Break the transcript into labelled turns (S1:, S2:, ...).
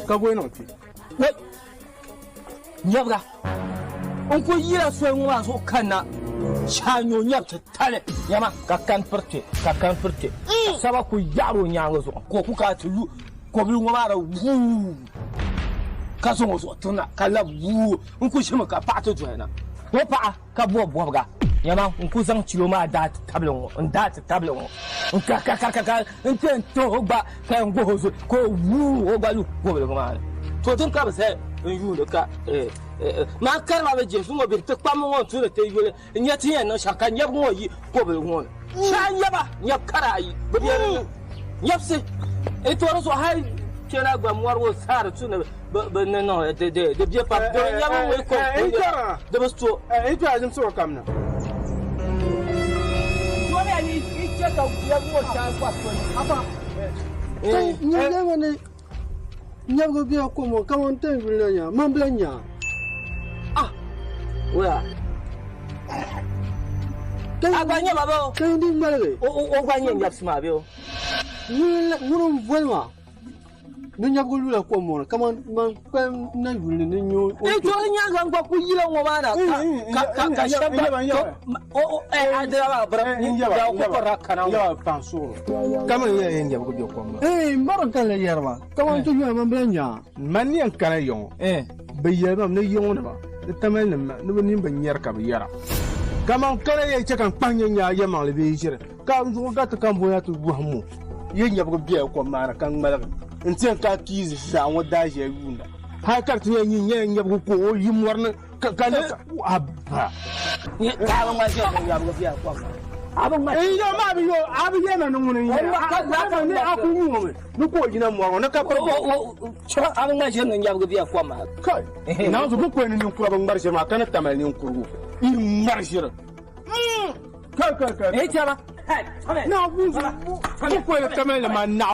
S1: ka bueno ti
S2: nyabga on ko yira so ngwa so kana chanyo nyabta tale yama ka kan furte saba ku yaro nyango so ko ku ka tulu ko bi ngwa ra wu ka so so tuna ka la wu on ku shima ka pa to joina ko pa ka bo ga yama on ku san chilo ma da tablon on da tablon on ka on ten to ba ka ngo so ko wu o ba lu ko be ma to tun ka ba sai yu da ka ma kar ma be jesu mo be te pa mo tu te yule nya ti en no shaka nya mo yi ko be won sha nya ba nya kara yi be be nya se e to so hai kena gba mo warwo sar tu ne be no de bien pa de nya mo ko de be sto
S1: e to ajum so kam na
S2: so ne ni ke ka ya mo sha kwa ko apa
S1: ni le mo ne nya go bi ko mo ka won ten bi nya man bla nya
S2: wea aganya babo
S1: kan di mare
S2: o ganya nyap sima be o
S1: ni wuro volma ni nya go lula ko mo ka man na yuli ni nyo
S2: e to nya ga ngba ku yila ngo bana ka shamba o adra ba bra ni ya ko ra kana
S1: ya pansuro kama ya yen ya ko bi ko mo maro kan le yerma kama to yo man bla nya man ni an kana yo be yerma ni yo na ba de tamen ne ni ban yer ka bi yara kama kana ye ce kan panya nya ya ma le bi jire ka zo ga ta kan boya tu buhamu ye nya ko bi ko mara kan mala ntien ka kizi sa won da je yunda ha kar tu ye nya ko ko yim warna ka abba
S2: ni ka ba ma je nya ko bi ko abang ma
S1: yo ma bi yo abi ye na ngun ni ka ni aku mu ni ko jina mo na ka ko
S2: cho abang ma je nya ko bi ko ma
S1: kai na zo ko ni ko abang marje ma kana tamal ni kurgu il marje kai
S2: eh chama
S1: na bu ko tamal ma na